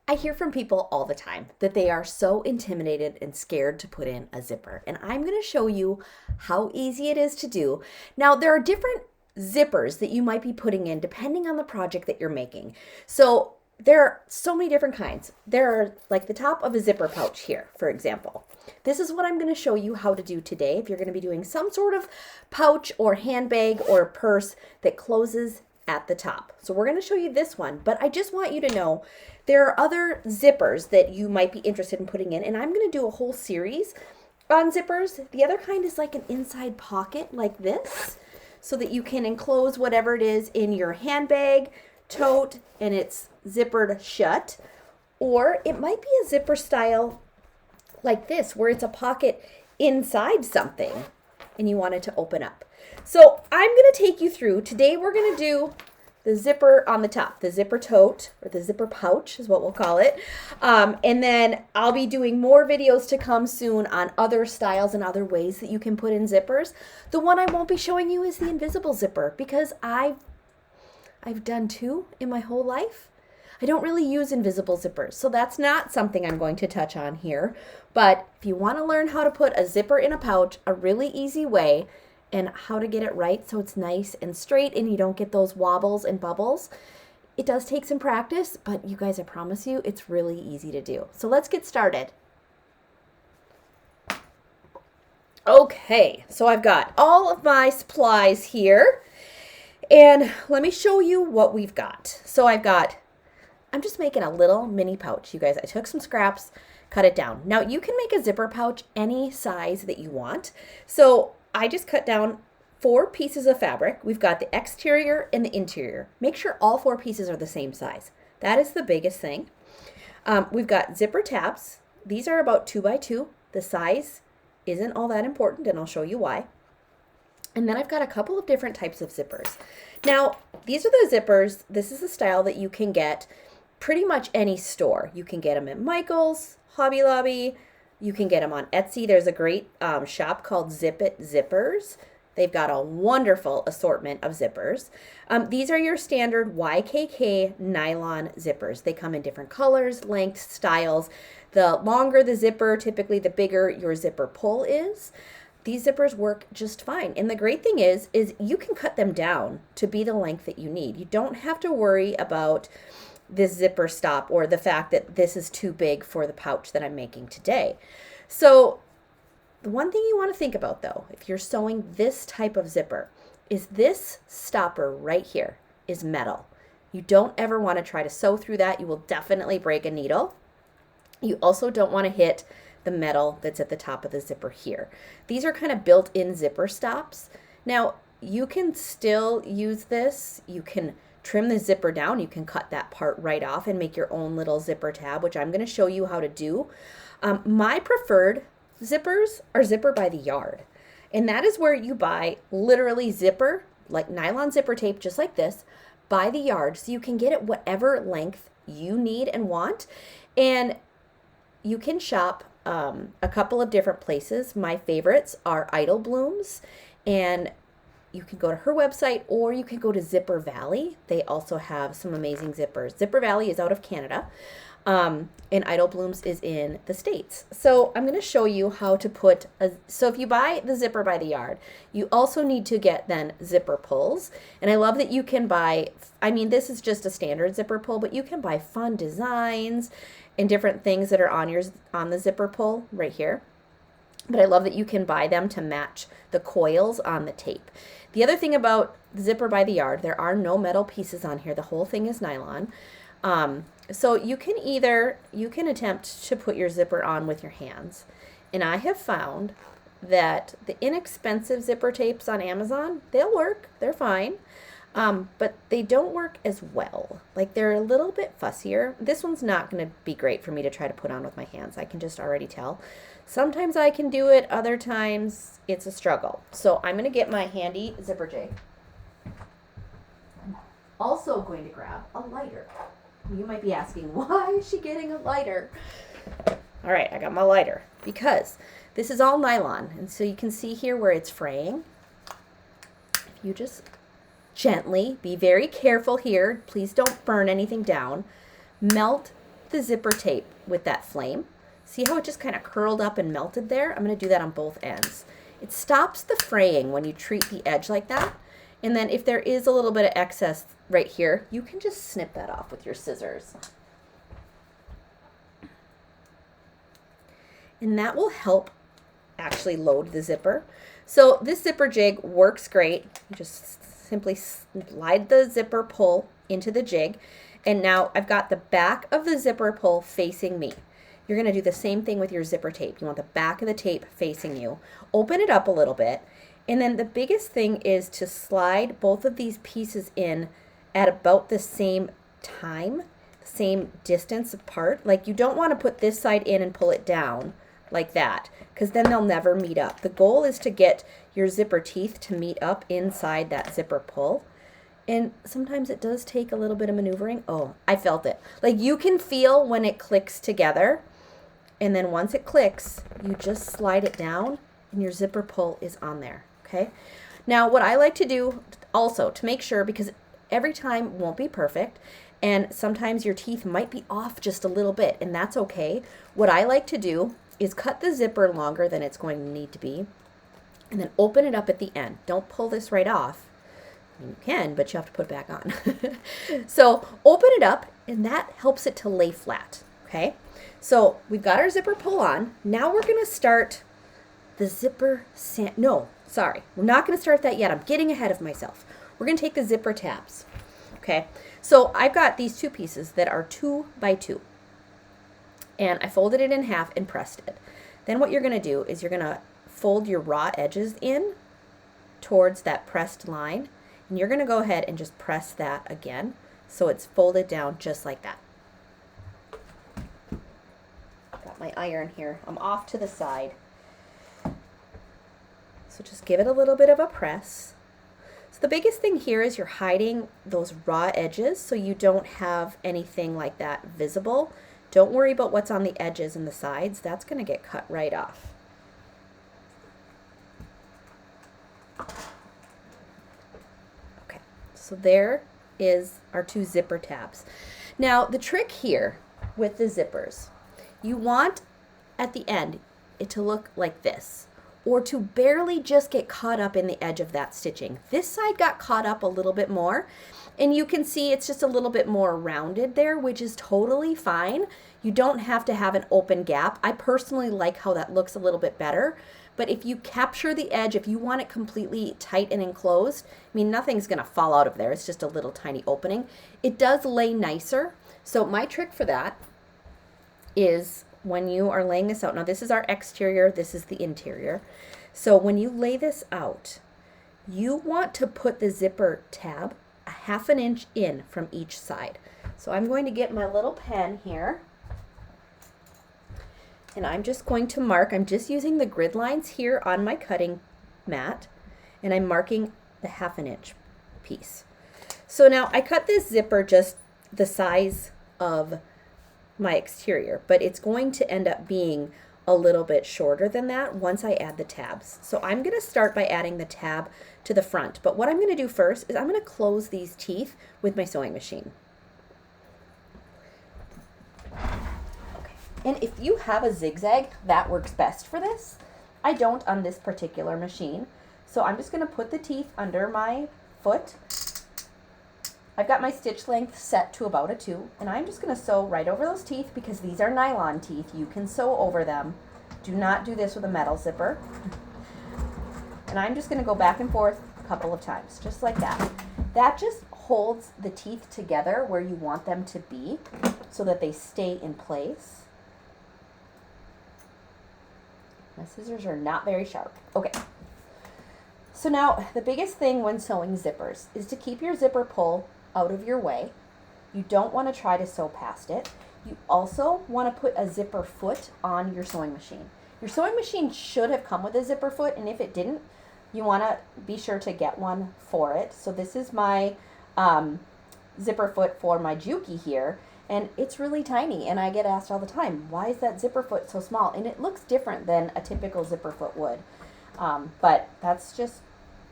I hear from people all the time that they are so intimidated and scared to put in a zipper. And I'm going to show you how easy it is to do. Now, there are different zippers that you might be putting in depending on the project that you're making. So there are so many different kinds. There are like the top of a zipper pouch here, for example. This is what I'm going to show you how to do today if you're going to be doing some sort of pouch or handbag or purse that closes at the top. So we're going to show you this one, but I just want you to know there are other zippers that you might be interested in putting in, and I'm going to do a whole series on zippers. The other kind is like an inside pocket like this, so that you can enclose whatever it is in your handbag, tote, and it's zippered shut. Or it might be a zipper style like this, where it's a pocket inside something and you want it to open up. So I'm going to take you through. Today we're going to do the zipper on the top, the zipper tote, or the zipper pouch is what we'll call it. And then I'll be doing more videos to come soon on other styles and other ways that you can put in zippers. The one I won't be showing you is the invisible zipper, because I've done two in my whole life. I don't really use invisible zippers, so that's not something I'm going to touch on here. But if you want to learn how to put a zipper in a pouch, a really easy way, and how to get it right so it's nice and straight and you don't get those wobbles and bubbles. It does take some practice, but you guys, I promise you, it's really easy to do. So let's get started. Okay, so I've got all of my supplies here, and let me show you what we've got. So I'm just making a little mini pouch, you guys. I took some scraps, cut it down. Now you can make a zipper pouch any size that you want. So I just cut down 4 pieces of fabric. We've got the exterior and the interior. Make sure all 4 pieces are the same size. That is the biggest thing. We've got zipper tabs. These are about 2 by 2. The size isn't all that important, and I'll show you why. And then I've got a couple of different types of zippers. Now, these are the zippers. This is the style that you can get pretty much any store. You can get them at Michael's, Hobby Lobby. You can get them on Etsy. There's a great shop called Zip It Zippers. They've got a wonderful assortment of zippers. These are your standard YKK nylon zippers. They come in different colors, lengths, styles. The longer the zipper, typically the bigger your zipper pull is. These zippers work just fine. And the great thing is you can cut them down to be the length that you need. You don't have to worry about this zipper stop or the fact that this is too big for the pouch that I'm making today. So the one thing you want to think about, though, if you're sewing this type of zipper, is this stopper right here is metal. You don't ever want to try to sew through that. You will definitely break a needle. You also don't want to hit the metal that's at the top of the zipper here. These are kind of built-in zipper stops. Now, you can still use this. You can trim the zipper down. You can cut that part right off and make your own little zipper tab, which I'm going to show you how to do. My preferred zippers are zipper by the yard. And that is where you buy literally zipper, like nylon zipper tape, just like this, by the yard. So you can get it whatever length you need and want. And you can shop a couple of different places. My favorites are Idle Blooms, and you can go to her website, or you can go to Zipper Valley. They also have some amazing zippers. Zipper Valley is out of Canada, and Idle Blooms is in the States. So I'm going to show you how to put so if you buy the zipper by the yard, you also need to get then zipper pulls. And I love that you can buy, I mean, this is just a standard zipper pull, but you can buy fun designs and different things that are on the zipper pull right here. But I love that you can buy them to match the coils on the tape. The other thing about the zipper by the yard, there are no metal pieces on here. The whole thing is nylon. So you can attempt to put your zipper on with your hands. And I have found that the inexpensive zipper tapes on Amazon, they'll work. They're fine. But they don't work as well. Like, they're a little bit fussier. This one's not going to be great for me to try to put on with my hands. I can just already tell. Sometimes I can do it. Other times it's a struggle. So I'm going to get my handy zipper jig. I'm also going to grab a lighter. You might be asking, why is she getting a lighter? All right, I got my lighter because this is all nylon. And so you can see here where it's fraying. If you just gently, be very careful here, please don't burn anything down, melt the zipper tape with that flame. See how it just kind of curled up and melted there? I'm going to do that on both ends. It stops the fraying when you treat the edge like that. And then if there is a little bit of excess right here, you can just snip that off with your scissors. And that will help actually load the zipper. So this zipper jig works great. You just simply slide the zipper pull into the jig. And now I've got the back of the zipper pull facing me. You're going to do the same thing with your zipper tape. You want the back of the tape facing you. Open it up a little bit. And then the biggest thing is to slide both of these pieces in at about the same time, same distance apart. Like you don't want to put this side in and pull it down like that, because then they'll never meet up. The goal is to get your zipper teeth to meet up inside that zipper pull. And sometimes it does take a little bit of maneuvering. Oh, I felt it. Like you can feel when it clicks together. And then once it clicks, you just slide it down and your zipper pull is on there, okay? Now, what I like to do also to make sure, because every time won't be perfect, and sometimes your teeth might be off just a little bit, and that's okay. What I like to do is cut the zipper longer than it's going to need to be, and then open it up at the end. Don't pull this right off. I mean, you can, but you have to put it back on. So open it up, and that helps it to lay flat, okay? So we've got our zipper pull on. Now we're going to start the zipper no, sorry. We're not going to start that yet. I'm getting ahead of myself. We're going to take the zipper tabs. Okay. So I've got these two pieces that are 2 by 2. And I folded it in half and pressed it. Then what you're going to do is you're going to fold your raw edges in towards that pressed line. And you're going to go ahead and just press that again so it's folded down just like that. My iron here. I'm off to the side. So just give it a little bit of a press. So the biggest thing here is you're hiding those raw edges so you don't have anything like that visible. Don't worry about what's on the edges and the sides. That's going to get cut right off. Okay, so there is our 2 zipper tabs. Now the trick here with the zippers, you want at the end it to look like this, or to barely just get caught up in the edge of that stitching. This side got caught up a little bit more, and you can see it's just a little bit more rounded there, which is totally fine. You don't have to have an open gap. I personally like how that looks a little bit better, but if you capture the edge, if you want it completely tight and enclosed, I mean, nothing's going to fall out of there. It's just a little tiny opening. It does lay nicer. So my trick for that is when you are laying this out, now this is our exterior, this is the interior. So when you lay this out, you want to put the zipper tab a 1/2 inch in from each side. So I'm going to get my little pen here, and I'm just going to mark, I'm just using the grid lines here on my cutting mat, and I'm marking the 1/2 inch piece. So now I cut this zipper just the size of my exterior, but it's going to end up being a little bit shorter than that once I add the tabs. So I'm going to start by adding the tab to the front, but what I'm going to do first is I'm going to close these teeth with my sewing machine. Okay. And if you have a zigzag, that works best for this. I don't on this particular machine. So I'm just going to put the teeth under my foot. I've got my stitch length set to about a 2, and I'm just going to sew right over those teeth because these are nylon teeth. You can sew over them. Do not do this with a metal zipper. And I'm just going to go back and forth a couple of times, just like that. That just holds the teeth together where you want them to be so that they stay in place. My scissors are not very sharp. Okay. So now the biggest thing when sewing zippers is to keep your zipper pull out of your way. You don't want to try to sew past it. You also want to put a zipper foot on your sewing machine. Your sewing machine should have come with a zipper foot, and if it didn't, you want to be sure to get one for it. So this is my zipper foot for my Juki here, and it's really tiny, and I get asked all the time, why is that zipper foot so small? And it looks different than a typical zipper foot would, but that's just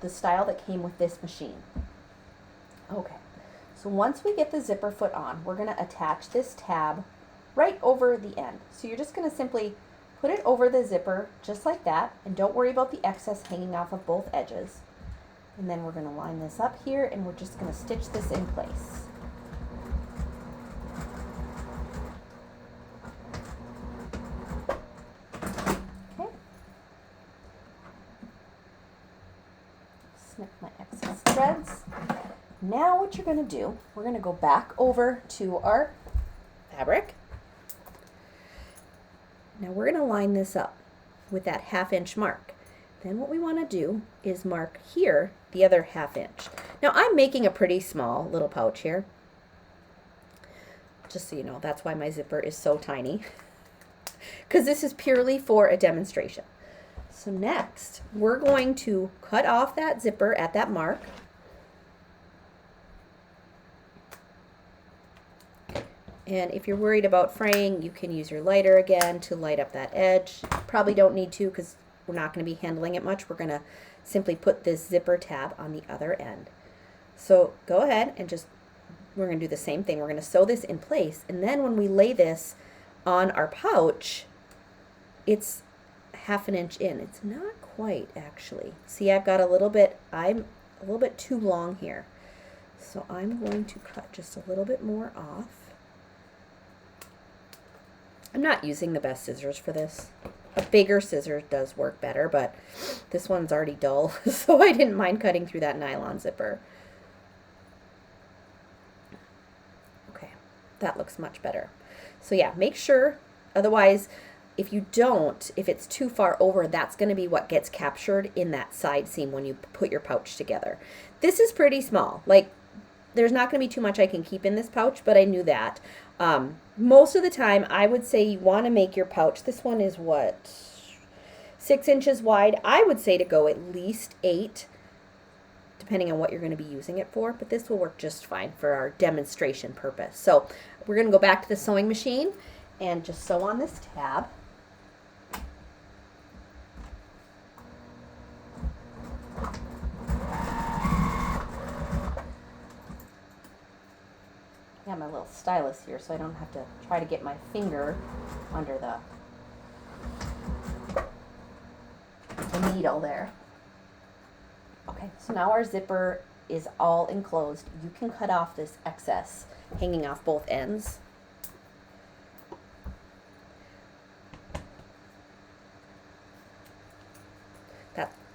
the style that came with this machine. Okay. So once we get the zipper foot on, we're going to attach this tab right over the end. So you're just going to simply put it over the zipper just like that, and don't worry about the excess hanging off of both edges. And then we're going to line this up here, and we're just going to stitch this in place. Okay. Snip my excess threads. Now what you're going to do, we're going to go back over to our fabric. Now we're going to line this up with that 1/2 inch mark. Then what we want to do is mark here the other 1/2 inch. Now I'm making a pretty small little pouch here. Just so you know, that's why my zipper is so tiny. Because this is purely for a demonstration. So next, we're going to cut off that zipper at that mark. And if you're worried about fraying, you can use your lighter again to light up that edge. Probably don't need to because we're not going to be handling it much. We're going to simply put this zipper tab on the other end. So go ahead and we're going to do the same thing. We're going to sew this in place, and then when we lay this on our pouch, it's 1/2 inch in. It's not quite, actually. See, I'm a little bit too long here. So I'm going to cut just a little bit more off. I'm not using the best scissors for this. A bigger scissors does work better, but this one's already dull, so I didn't mind cutting through that nylon zipper. Okay, that looks much better. So yeah, make sure, otherwise, if it's too far over, that's going to be what gets captured in that side seam when you put your pouch together. This is pretty small. Like, there's not going to be too much I can keep in this pouch, but I knew that. Most of the time, I would say you want to make your pouch, this one is what, 6 inches wide. I would say to go at least 8, depending on what you're going to be using it for, but this will work just fine for our demonstration purpose. So we're going to go back to the sewing machine and just sew on this tab. I have my little stylus here so I don't have to try to get my finger under the needle there. Okay, so now our zipper is all enclosed. You can cut off this excess hanging off both ends.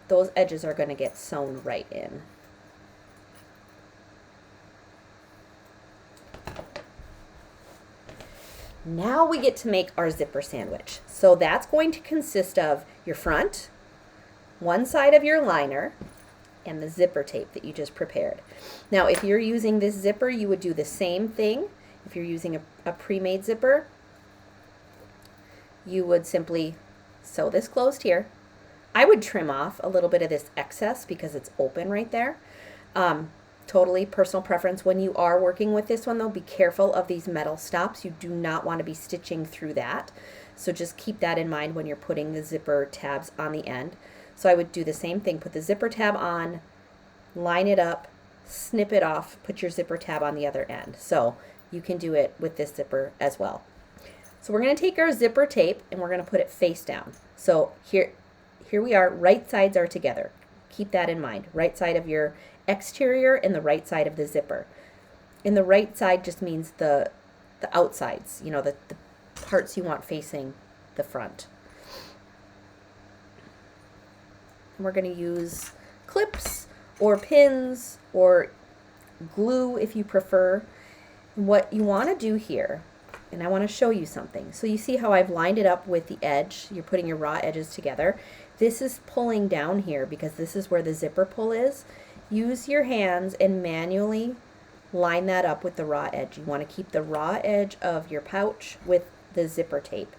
Those edges are going to get sewn right in. Now we get to make our zipper sandwich. So that's going to consist of your front, one side of your liner, and the zipper tape that you just prepared. Now if you're using this zipper, you would do the same thing. If you're using a pre-made zipper, you would simply sew this closed here. I would trim off a little bit of this excess because it's open right there. Totally personal preference. When you are working with this one though, be careful of these metal stops. You do not want to be stitching through that. So just keep that in mind when you're putting the zipper tabs on the end. So I would do the same thing. Put the zipper tab on, line it up, snip it off, put your zipper tab on the other end. So you can do it with this zipper as well. So we're going to take our zipper tape and we're going to put it face down. So here we are, right sides are together. Keep that in mind. Right side of your exterior and the right side of the zipper. And the right side just means the outsides, you know, the parts you want facing the front. And we're going to use clips or pins or glue if you prefer. And what you want to do here, and I want to show you something. So you see how I've lined it up with the edge. You're putting your raw edges together. This is pulling down here because this is where the zipper pull is. Use your hands and manually line that up with the raw edge. You want to keep the raw edge of your pouch with the zipper tape.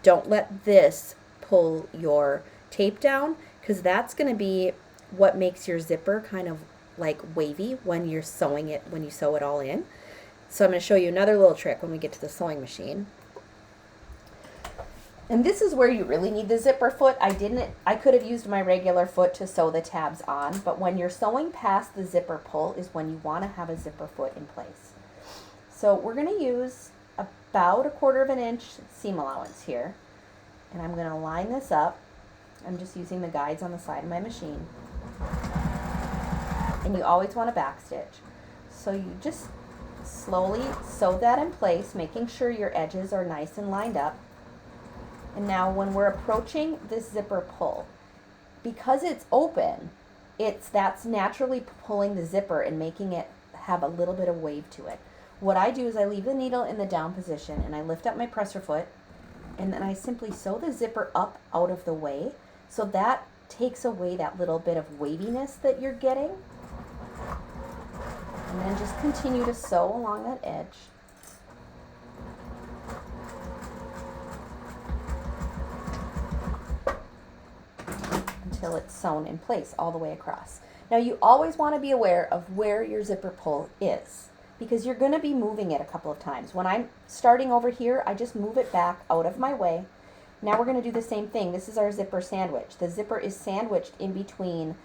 Don't let this pull your tape down because that's going to be what makes your zipper kind of like wavy when you're sewing it, when you sew it all in. So I'm going to show you another little trick when we get to the sewing machine. And this is where you really need the zipper foot. I could have used my regular foot to sew the tabs on, but when you're sewing past the zipper pull is when you want to have a zipper foot in place. So we're going to use about 1/4 of an inch seam allowance here. And I'm going to line this up. I'm just using the guides on the side of my machine. And you always want to back stitch. So you just slowly sew that in place, making sure your edges are nice and lined up. And now when we're approaching this zipper pull, because it's open, that's naturally pulling the zipper and making it have a little bit of wave to it. What I do is I leave the needle in the down position and I lift up my presser foot, and then I simply sew the zipper up out of the way, so that takes away that little bit of waviness that you're getting. And then just continue to sew along that edge. Until it's sewn in place all the way across. Now you always want to be aware of where your zipper pull is, because you're going to be moving it a couple of times. When I'm starting over here, I just move it back out of my way. Now we're going to do the same thing. This is our zipper sandwich. The zipper is sandwiched in between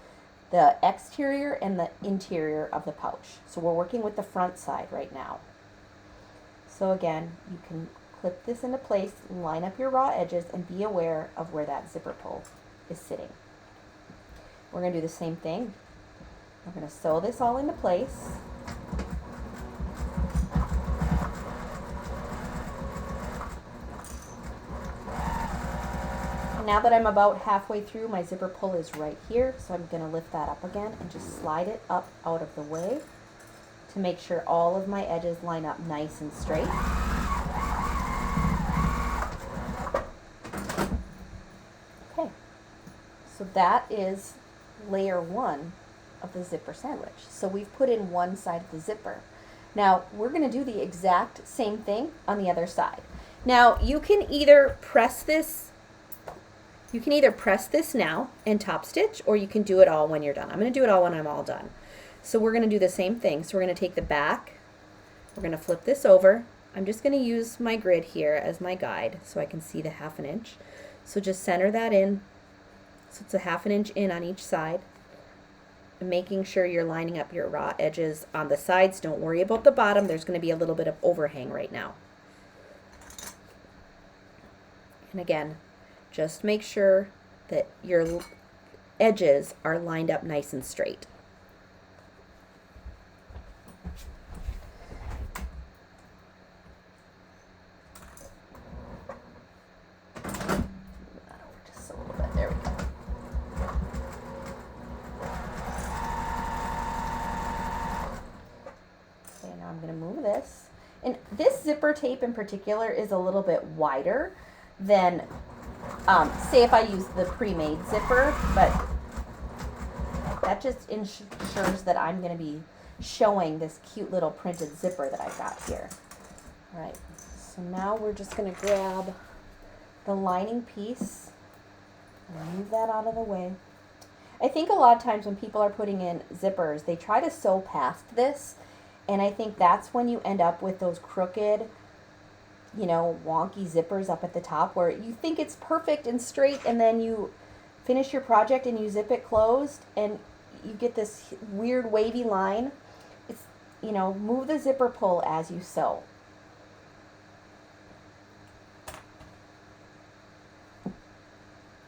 the exterior and the interior of the pouch. So we're working with the front side right now. So again, you can clip this into place, line up your raw edges, and be aware of where that zipper pull is sitting. We're going to do the same thing. We're going to sew this all into place. Now that I'm about halfway through, my zipper pull is right here, so I'm going to lift that up again and just slide it up out of the way to make sure all of my edges line up nice and straight. Okay, so that is layer 1 of the zipper sandwich. So we've put in one side of the zipper. Now we're going to do the exact same thing on the other side. Now you can either press this now and top stitch, or you can do it all when you're done. I'm going to do it all when I'm all done. So we're going to do the same thing. So we're going to take the back, we're going to flip this over. I'm just going to use my grid here as my guide so I can see the 1/2 inch. So just center that in. So it's a 1/2 inch in on each side. And making sure you're lining up your raw edges on the sides. Don't worry about the bottom. There's going to be a little bit of overhang right now. And again, just make sure that your edges are lined up nice and straight. Just a little bit. There we go. Okay, now I'm going to move this. And this zipper tape in particular is a little bit wider than say if I use the pre-made zipper, but that just ensures that I'm going to be showing this cute little printed zipper that I've got here. All right, so now we're just going to grab the lining piece and move that out of the way. I think a lot of times when people are putting in zippers, they try to sew past this, and I think that's when you end up with those crooked, you know, wonky zippers up at the top where you think it's perfect and straight, and then you finish your project and you zip it closed and you get this weird wavy line. It's, you know, move the zipper pull as you sew.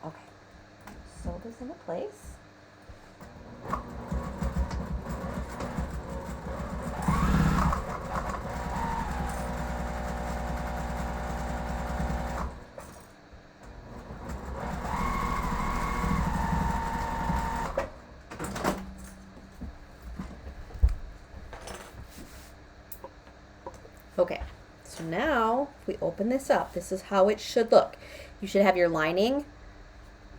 Okay, sew this into place. Okay, so now if we open this up, this is how it should look. You should have your lining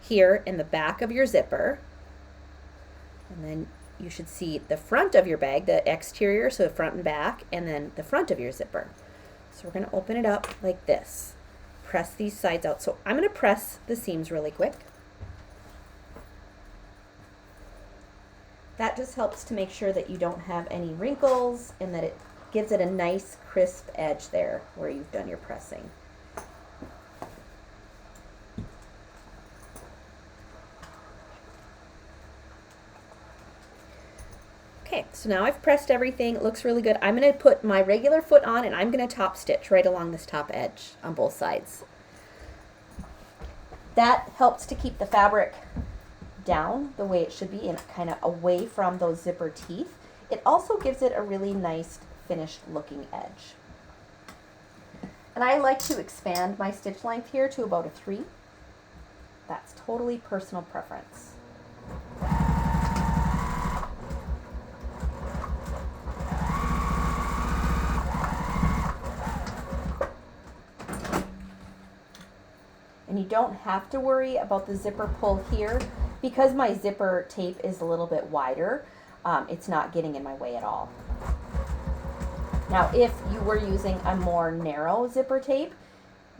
here in the back of your zipper, and then you should see the front of your bag, the exterior, so the front and back, and then the front of your zipper. So we're going to open it up like this. Press these sides out. So I'm going to press the seams really quick. That just helps to make sure that you don't have any wrinkles and that it gives it a nice crisp edge there where you've done your pressing. Okay, so So now I've pressed everything. It looks really good. I'm going to put my regular foot on and I'm going to top stitch right along this top edge on both sides. That helps to keep the fabric down the way it should be and kind of away from those zipper teeth. It also gives it a really nice finished looking edge. And I like to expand my stitch length here to about a 3. That's totally personal preference. And you don't have to worry about the zipper pull here because my zipper tape is a little bit wider. It's not getting in my way at all. Now, if you were using a more narrow zipper tape,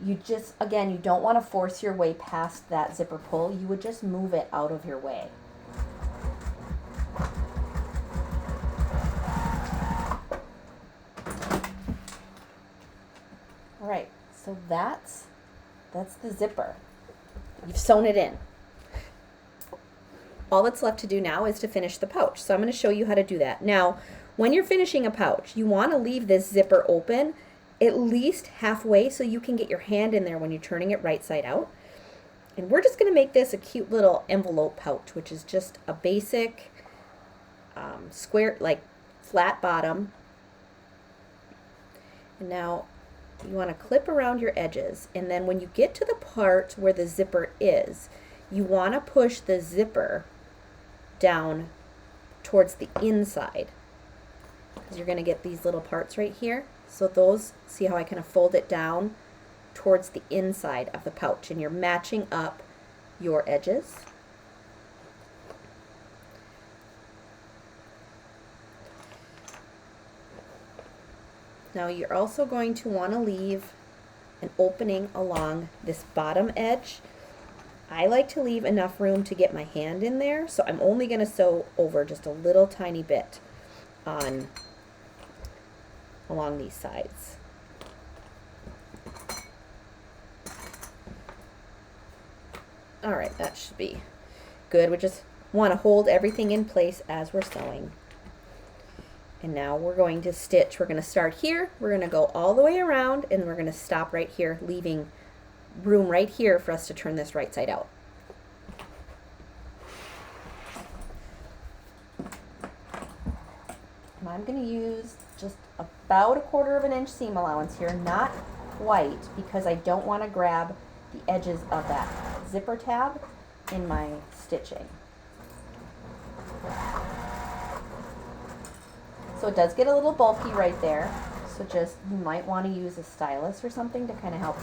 you just, again, you don't want to force your way past that zipper pull. You would just move it out of your way. All right, so that's the zipper. You've sewn it in. All that's left to do now is to finish the pouch. So I'm going to show you how to do that. Now, when you're finishing a pouch, you want to leave this zipper open at least halfway so you can get your hand in there when you're turning it right side out. And we're just going to make this a cute little envelope pouch, which is just a basic square, like flat bottom. And now you want to clip around your edges, and then when you get to the part where the zipper is, you want to push the zipper down towards the inside, because you're going to get these little parts right here. So those, see how I kind of fold it down towards the inside of the pouch, and you're matching up your edges. Now you're also going to want to leave an opening along this bottom edge. I like to leave enough room to get my hand in there, so I'm only going to sew over just a little tiny bit along these sides. All right, that should be good. We just want to hold everything in place as we're sewing. And now we're going to stitch. We're going to start here, we're going to go all the way around, and we're going to stop right here, leaving room right here for us to turn this right side out. And I'm going to use just about a 1/4 inch seam allowance here, not quite, because I don't want to grab the edges of that zipper tab in my stitching. So it does get a little bulky right there, so just, you might want to use a stylus or something to kind of help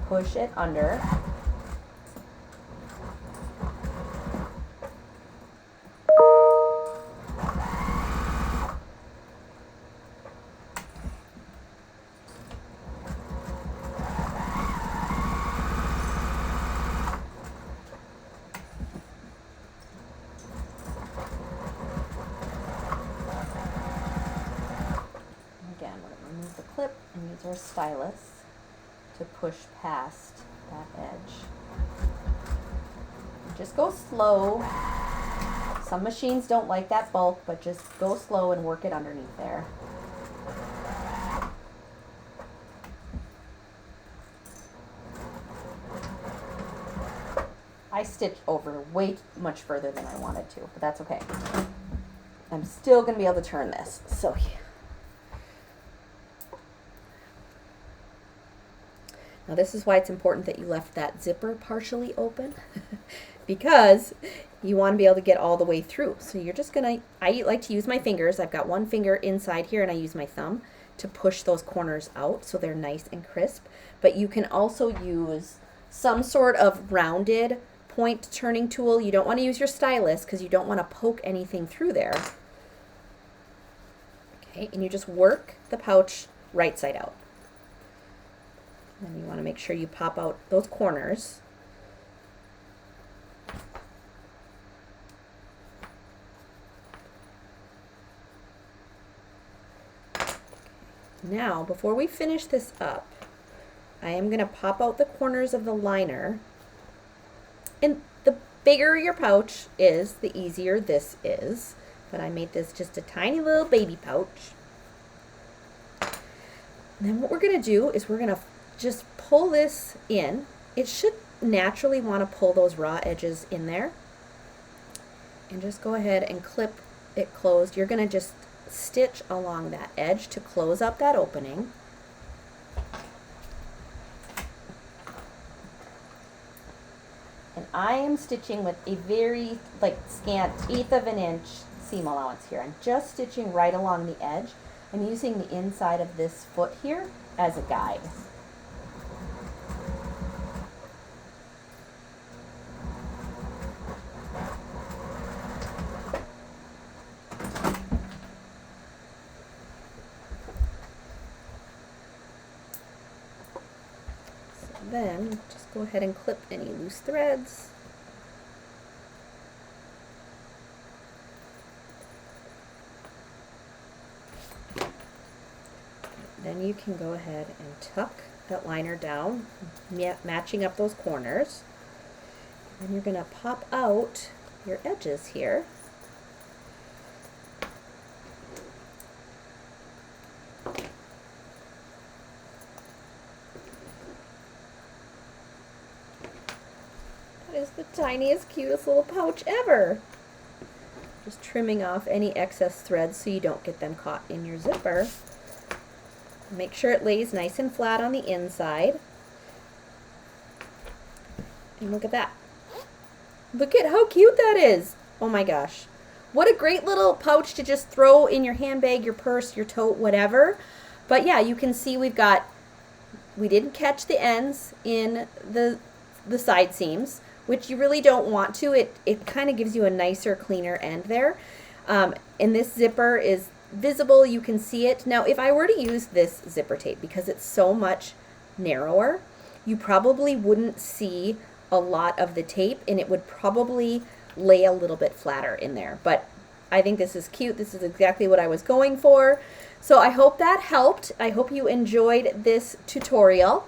push it under. Clip and use our stylus to push past that edge. Just go slow. Some machines don't like that bulk, but just go slow and work it underneath there. I stitched over way much further than I wanted to, but that's okay. I'm still going to be able to turn this. So now this is why it's important that you left that zipper partially open because you want to be able to get all the way through. So you're just going to, I like to use my fingers. I've got one finger inside here and I use my thumb to push those corners out so they're nice and crisp. But you can also use some sort of rounded point turning tool. You don't want to use your stylus because you don't want to poke anything through there. Okay, and you just work the pouch right side out. Then you want to make sure you pop out those corners. Now, before we finish this up, I am going to pop out the corners of the liner. And the bigger your pouch is, the easier this is. but I made this just a tiny little baby pouch. And then what we're going to do is we're going to just pull this in. It should naturally want to pull those raw edges in there. And just go ahead and clip it closed. You're going to just stitch along that edge to close up that opening. And I am stitching with a very scant 1/8 of an inch seam allowance here. I'm just stitching right along the edge. I'm using the inside of this foot here as a guide. Then just go ahead and clip any loose threads. Then you can go ahead and tuck that liner down, matching up those corners. And you're going to pop out your edges here. That is the tiniest, cutest little pouch ever. Just trimming off any excess threads so you don't get them caught in your zipper. Make sure it lays nice and flat on the inside. And look at that. Look at how cute that is. Oh my gosh. What a great little pouch to just throw in your handbag, your purse, your tote, whatever. But yeah, you can see we didn't catch the ends in the side seams, which you really don't want to. It kind of gives you a nicer, cleaner end there. And this zipper is visible, you can see it. Now, if I were to use this zipper tape, because it's so much narrower, you probably wouldn't see a lot of the tape, and it would probably lay a little bit flatter in there. But I think this is cute. This is exactly what I was going for. So I hope that helped. I hope you enjoyed this tutorial.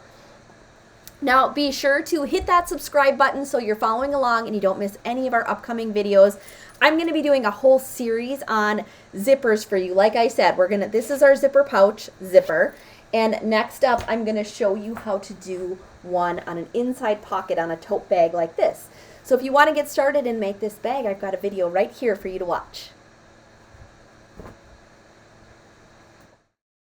Now be sure to hit that subscribe button so you're following along and you don't miss any of our upcoming videos. I'm going to be doing a whole series on zippers for you. Like I said, this is our zipper pouch zipper. And next up, I'm going to show you how to do one on an inside pocket on a tote bag like this. So if you want to get started and make this bag, I've got a video right here for you to watch.